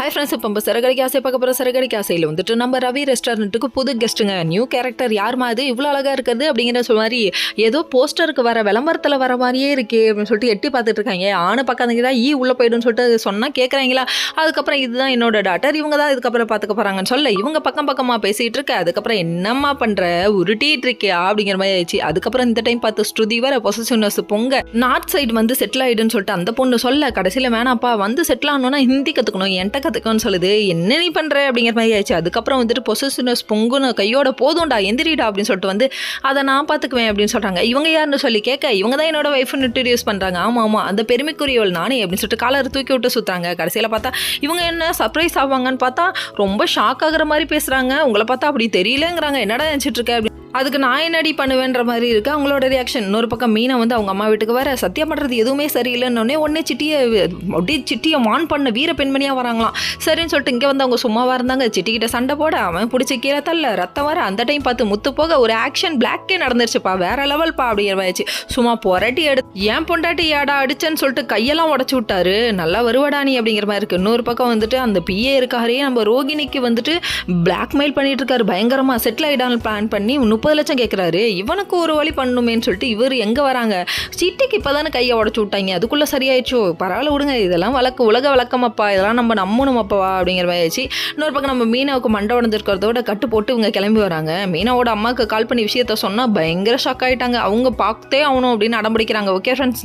Hi friends, இப்போ நம்ம சிறகடிக்க ஆசை பார்க்க போகிற சிறகடிக்க ஆசையில் வந்துட்டு நம்ம ரவி ரெஸ்டாரண்ட்டுக்கு புது கெஸ்ட்டுங்க. நியூ கேரக்டர் யாருமா அது இவ்வளோ அழகாக இருக்குது அப்படிங்கிற மாதிரி ஏதோ போஸ்டருக்கு வர விளம்பரத்தில் வர மாதிரியே இருக்கே அப்படின்னு சொல்லிட்டு எட்டி பார்த்துட்டு இருக்காங்க. ஆணை பார்க்காதீங்களா உள்ளே போய்டுன்னு சொல்லிட்டு சொன்னால் கேட்குறாங்களா. அதுக்கப்புறம் இதுதான் என்னோட டாட்டர், இவங்க தான் இதுக்கப்புறம் பார்த்துக்க போகிறாங்கன்னு சொல்ல இவங்க பக்கமாக பேசிகிட்டு இருக்க. அதுக்கப்புறம் என்னம்மா பண்ணுற உருட்டிகிட்டு இருக்கியா அப்படிங்கிற மாதிரி ஆயிடுச்சு. அதுக்கப்புறம் இந்த டைம் பார்த்து ஸ்ருதி வர பொசசிவ்னஸ் பொங்க நார்த் சைடு வந்து செட்டில் ஆகிடுன்னு சொல்லிட்டு அந்த பொண்ணு சொல்ல கடைசியில் வேணாப்பா வந்து செட்டில் ஆகணும்னா ஹிந்தி கற்றுக்கணும் என்கிட்ட கற்றுக்கணும்னு சொல்லுது. என்ன நீ பண்ணுற அப்படிங்கிற மாதிரி ஆயிடுச்சு. அதுக்கப்புறம் வந்துட்டு பொசசிவ்னஸ் பொங்குன்னு கையோட போதும்டா எந்திரிடா அப்படின்னு சொல்லிட்டு வந்து அதை நான் பார்த்துக்குவேன் அப்படின்னு சொல்கிறாங்க. இவங்க யாருன்னு சொல்லி கேட்க இவங்க தான் என்னோட ஒய்ஃப்னு இன்ட்ரடியூஸ் பண்ணுறாங்க. ஆமாம் அந்த பெருமைக்குரியவள் நானே அப்படின்னு சொல்லிட்டு காலரை தூக்கி விட்டு சுற்றுறாங்க. கடைசியில் பார்த்தா இவங்க என்ன சர்ப்ரைஸ் ஆவாங்கன்னு பார்த்தா ரொம்ப ஷாக் ஆகுற மாதிரி பேசுகிறாங்க. உங்களை பார்த்தா அப்படி தெரியலங்கிறாங்க. என்னடா நினச்சிட்டு இருக்க அப்படின்னு அதுக்கு நான் என்னடி பண்ணுவேன்ற மாதிரி இருக்குது அவங்களோட ரியாக்ஷன். இன்னொரு பக்கம் மீனா வந்து அவங்க அம்மா வீட்டுக்கு வர சத்தியம் பண்ணுறது எதுவுமே சரியில்லைன்னொடனே உடனே சிட்டியை மான் பண்ண வீர பெண்மணியாக வராங்களாம். சரின்னு சொல்லிட்டு இங்கே வந்து அவங்க சும்மாவாக இருந்தாங்க. சிட்டிக்கிட்ட சண்டை போட அவன் பிடிச்சி கீழே தள்ள ரத்தம் வர அந்த டைம் பார்த்து முத்து போக ஒரு ஆக்ஷன் பிளாக்கே நடந்துருச்சுப்பா, வேற லெவல்ப்பா அப்படிங்கிற மாதிரிச்சு. சும்மா புரட்டி எடுத்து ஏன் பொண்டாட்டி ஏடா அடிச்சேன்னு சொல்லிட்டு கையெல்லாம் உடச்சி விட்டாரு. நல்லா வருவடானி அப்படிங்கிற மாதிரி இருக்குது. இன்னொரு பக்கம் வந்துட்டு அந்த பிஏ இருக்காரே நம்ம ரோகிணிக்கு வந்துட்டு பிளாக்மெயில் பண்ணிட்டு இருக்காரு பயங்கரமாக. செட்டில் ஆகிடான்னு பிளான் பண்ணி 30 லட்சம் கேட்குறாரு. இவனுக்கு ஒரு வழி பண்ணணுமேன்னு சொல்லிட்டு இவர் எங்கே வராங்க. சிட்டிக்கு இப்போ தானே கையை உடச்சு விட்டாங்க, அதுக்குள்ளே சரியாயிடுச்சோ பரவாயில்ல விடுங்க, இதெல்லாம் உலக வழக்கமப்பா, இதெல்லாம் நம்ம நம்பணுமப்பா அப்படிங்கிற மாதிரி ஆயிடுச்சு. இன்னொரு பக்கம் நம்ம மீனாவுக்கு மண்டை உடஞ்சிருக்கிறதோட கட்டு போட்டு இவங்க கிளம்பி வராங்க. மீனாவோட அம்மாவுக்கு கால் பண்ணி விஷயத்த சொன்னால் பயங்கர ஷாக் ஆகிட்டாங்க. அவங்க பார்த்தே ஆகணும் அப்படின்னு அடம்பிடிக்கிறாங்க. Okay friends.